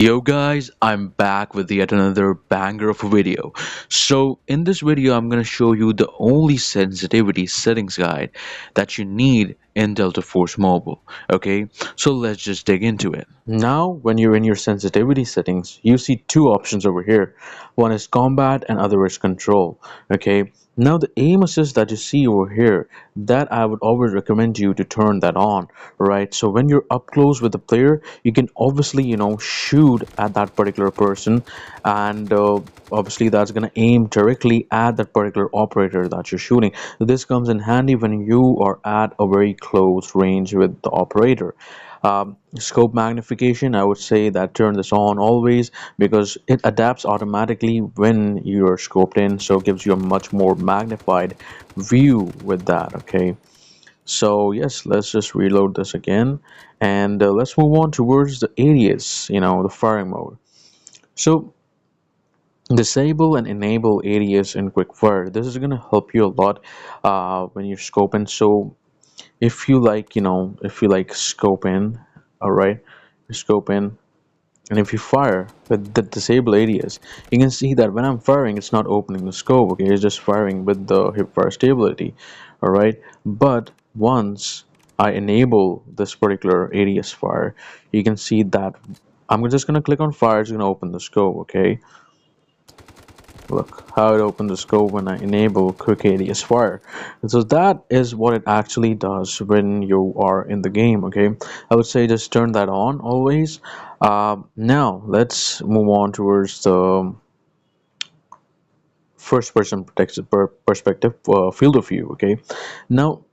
Yo guys, I'm back with yet another banger of a video. So in this video, I'm going to show you the only sensitivity settings guide that you need in Delta Force Mobile. Okay, so let's just dig into it. Now, when you're in your sensitivity settings, you see two options over here. One is combat and other is control. Okay, now the aim assist that you see over here, that I would always recommend you to turn that on, right? So when you're up close with the player, you can obviously, shoot at that particular person, and obviously that's gonna aim directly at that particular operator that you're shooting. This comes in handy when you are at a very close range with the operator. Scope magnification, I would say that turn this on always because it adapts automatically when you're scoped in, so it gives you a much more magnified view with that. Okay, so yes, let's just reload this again, and let's move on towards the areas, the firing mode. So disable and enable areas in quick fire. This is going to help you a lot when you're scoping. So if you like, if you like scope in, all right, scope in, and if you fire with the disable areas, you can see that when I'm firing, it's not opening the scope. Okay, it's just firing with the hip fire stability. All right, but once I enable this particular areas fire, you can see that I'm just gonna click on fire. It's gonna open the scope. Okay, look how it opens the scope when I enable quick ADS fire. And so that is what it actually does when you are in the game. Okay, I would say just turn that on always. Now let's move on towards the first person perspective, field of view. Okay, now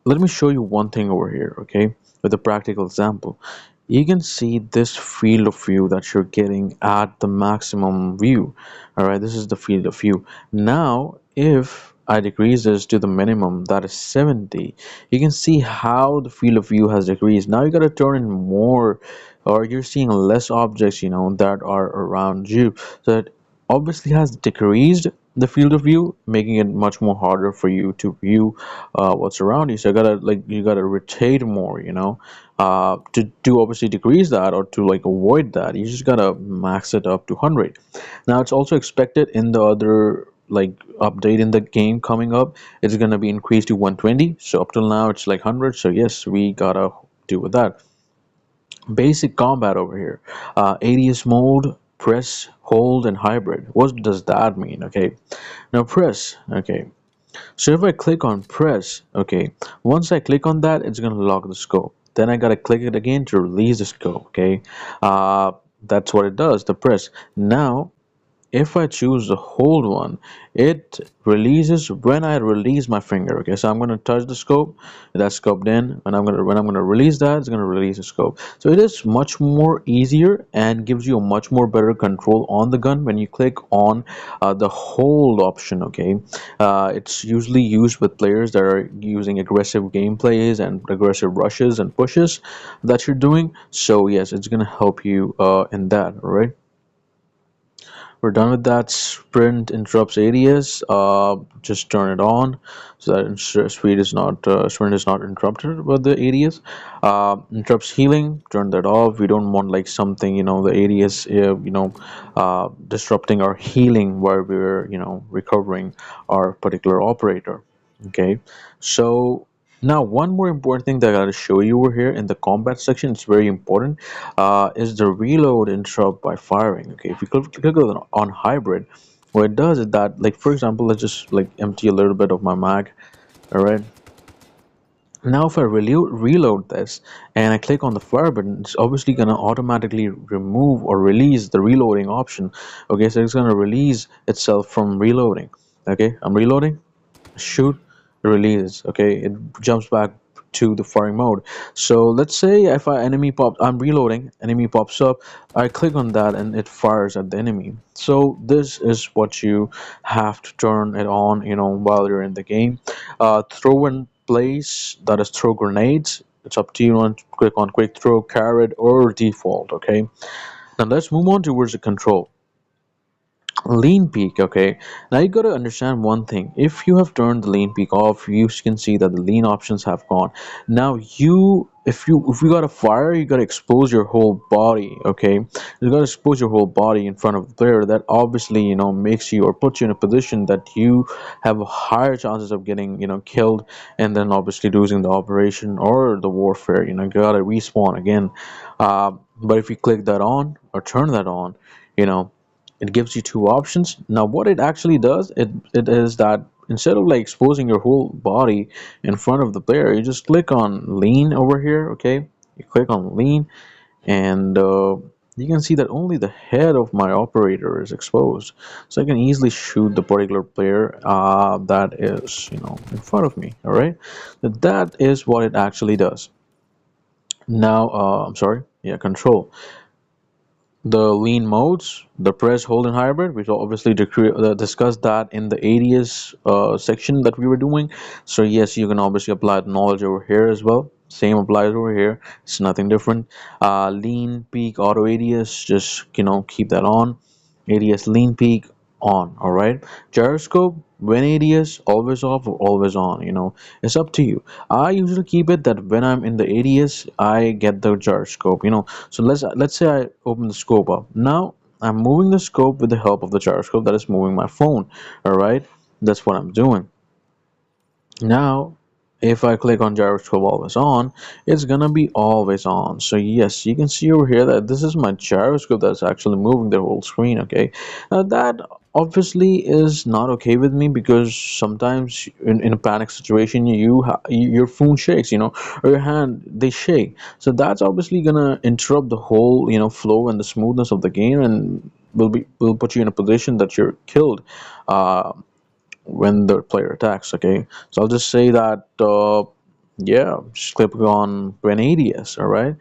let me show you one thing over here. Okay, with a practical example, you can see this field of view that you're getting at the maximum view. All right, this is the field of view. Now if I decrease this to the minimum, that is 70, you can see how the field of view has decreased. Now you got to turn in more, or you're seeing less objects, that are around you. So it obviously has decreased the field of view, making it much more harder for you to view what's around you. So you gotta rotate more, to obviously decrease that or to like avoid that. You just gotta max it up to 100. Now it's also expected in the other like update in the game coming up, it's gonna be increased to 120. So up till now it's like 100. So yes, we gotta do with that. Basic combat over here. ADS mode, press, hold, and hybrid. What does that mean? Okay, now press. Okay, so if I click on press, okay, once I click on that, it's gonna lock the scope. Then I gotta click it again to release the scope. Okay, that's what it does, the press. Now if I choose the hold one, it releases when I release my finger. Okay, so I'm going to touch the scope, that's scoped in, and when I'm going to release that, it's going to release the scope. So it is much more easier and gives you a much more better control on the gun when you click on the hold option. Okay, it's usually used with players that are using aggressive gameplays and aggressive rushes and pushes that you're doing. So yes, it's going to help you in that. All right. We're done with that. Sprint interrupts ADS. Just turn it on so that sprint is not interrupted by the ADS. Interrupts healing. Turn that off. We don't want like something, the ADS disrupting our healing while we're recovering our particular operator. Okay, so now one more important thing that I gotta show you over here in the combat section, it's very important, is the reload interrupt by firing. Okay, if you click on hybrid, what it does is that, like for example, let's just like empty a little bit of my mag. All right, now if I reload this and I click on the fire button, it's obviously gonna automatically remove or release the reloading option. Okay, so it's gonna release itself from reloading. Okay, I'm reloading, shoot, release. Okay, it jumps back to the firing mode. So let's say if I'm reloading, enemy pops up, I click on that and it fires at the enemy. So this is what you have to turn it on, while you're in the game. Throw in place, that is throw grenades. It's up to you. Want to click on quick throw, carrot, or default. Okay, now let's move on towards the control. Lean peak. Okay, now you got to understand one thing. If you have turned the lean peak off, you can see that the lean options have gone. Now you if you got a fire, you gotta expose your whole body, okay? You gotta expose your whole body in front of the player. That obviously, makes you or puts you in a position that you have higher chances of getting, killed, and then obviously losing the operation or the warfare. You gotta respawn again. But if you click that on or turn that on, you know, it gives you two options. Now, what it actually does, it is that instead of like exposing your whole body in front of the player, you just click on lean over here, okay? You click on lean, and you can see that only the head of my operator is exposed. So I can easily shoot the particular player that is, in front of me, all right? That is what it actually does. Now, I'm sorry, yeah, control. The lean modes, the press, hold, and hybrid, we obviously discussed that in the ADS section that we were doing. So yes, you can obviously apply the knowledge over here as well. Same applies over here. It's nothing different. Lean, peak, auto ADS, just keep that on. ADS lean peak on. All right. Gyroscope, when ADS, always off or always on. It's up to you. I usually keep it that when I'm in the ADS, I get the gyroscope. So let's say I open the scope up. Now I'm moving the scope with the help of the gyroscope that is moving my phone. All right. That's what I'm doing. Now, if I click on gyroscope always on, it's gonna be always on. So yes, you can see over here that this is my gyroscope that's actually moving the whole screen, okay? Now that obviously is not okay with me because sometimes in a panic situation your phone shakes, or your hand they shake. So that's obviously gonna interrupt the whole, flow and the smoothness of the game and will put you in a position that you're killed. Uh, when the player attacks. Okay, so I'll just say that yeah, just click on when ADS. All right,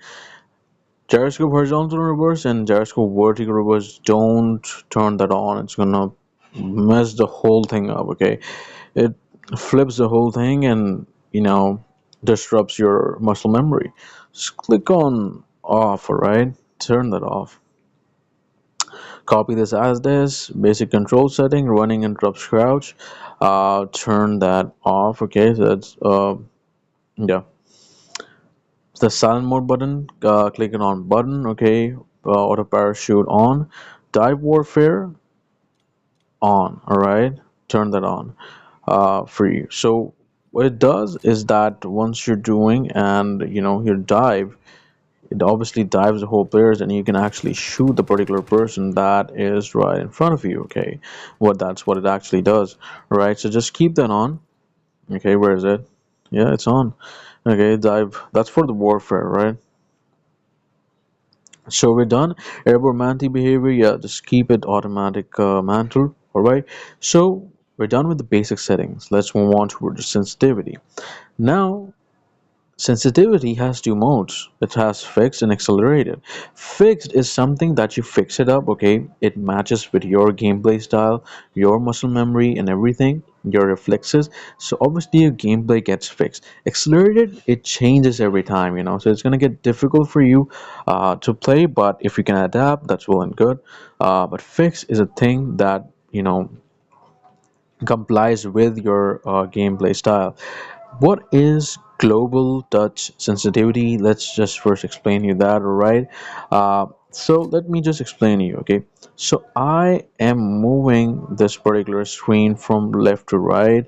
gyroscope horizontal reverse and gyroscope vertical reverse. Don't turn that on. It's gonna mess the whole thing up. Okay, it flips the whole thing and disrupts your muscle memory. Just click on off. All right, turn that off. Copy this as this basic control setting, running interrupts crouch. Turn that off. Okay, so that's yeah, the silent mode button. Clicking on button. Okay, auto parachute on. Dive warfare on. All right, turn that on for you. So what it does is that once you're doing and your dive, it obviously dives the whole players and you can actually shoot the particular person that is right in front of you. Okay, that's what it actually does. Right, so just keep that on. Okay, where is it? Yeah, it's on. Okay, dive, that's for the warfare, right? So we're done. Airborne mantle behavior, yeah, just keep it automatic mantle. All right, so we're done with the basic settings. Let's move on toward the sensitivity. Now sensitivity has two modes. It has fixed and accelerated. Fixed is something that you fix it up, okay? It matches with your gameplay style, your muscle memory, and everything, your reflexes. So obviously your gameplay gets fixed. Accelerated, it changes every time, So it's gonna get difficult for you to play, but if you can adapt, that's well and good. But fixed is a thing that complies with your gameplay style. What is global touch sensitivity? Let's just first explain you that, alright? So let me just explain you, okay? So I am moving this particular screen from left to right.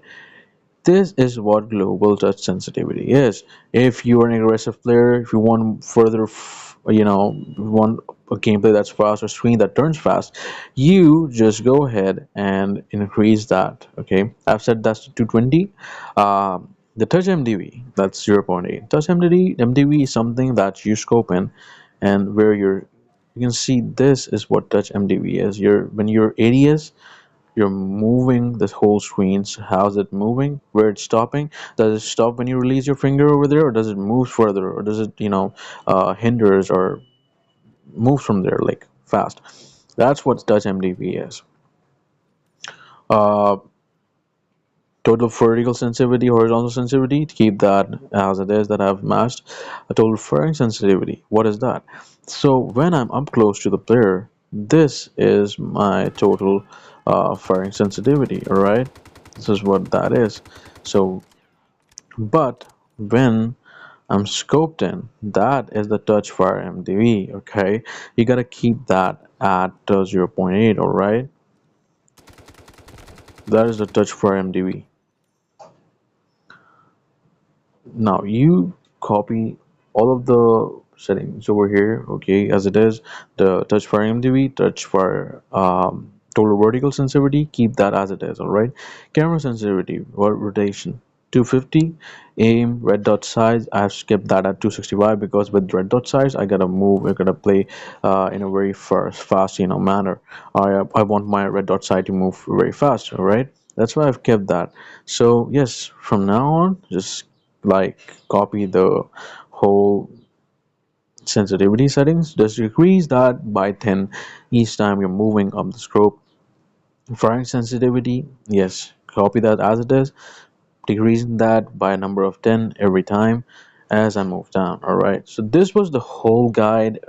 This is what global touch sensitivity is. If you are an aggressive player, if you want further, you want a gameplay that's fast or screen that turns fast, you just go ahead and increase that. Okay, I've set that to 220. The touch MDV, that's 0.8. Touch MDV is something that you scope in, and where you can see this is what touch MDV is. When you're ADS, you're moving the whole screen. So how's it moving? Where it's stopping? Does it stop when you release your finger over there, or does it move further, or does it hinders or moves from there like fast? That's what touch MDV is. uh, Total vertical sensitivity, horizontal sensitivity, to keep that as it is that I've matched. A total firing sensitivity, what is that? So when I'm up close to the player, this is my total firing sensitivity, all right? This is what that is. So but when I'm scoped in. That is the touch fire MDV, okay? You gotta keep that at 0.8, alright? That is the touch fire MDV. Now you copy all of the settings over here, okay, as it is. The touch fire MDV, touch fire total vertical sensitivity, keep that as it is, alright. Camera sensitivity, rotation 250, aim, red dot size, I have skipped that at 265 because with red dot size I gotta move, I gotta play in a very fast, manner. I want my red dot size to move very fast, alright. That's why I've kept that. So yes, from now on, just like copy the whole sensitivity settings, just decrease that by 10 each time you're moving up the scope. Firing sensitivity, yes, copy that as it is, decreasing that by a number of 10 every time as I move down. All right, so this was the whole guide,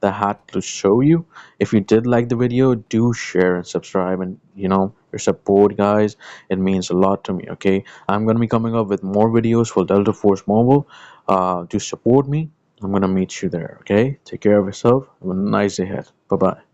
that I had to show you. If you did like the video, do share and subscribe, and your support, guys, it means a lot to me. Okay, I'm gonna be coming up with more videos for Delta Force Mobile. To support me, I'm gonna meet you there. Okay, take care of yourself. Have a nice day ahead. Bye bye.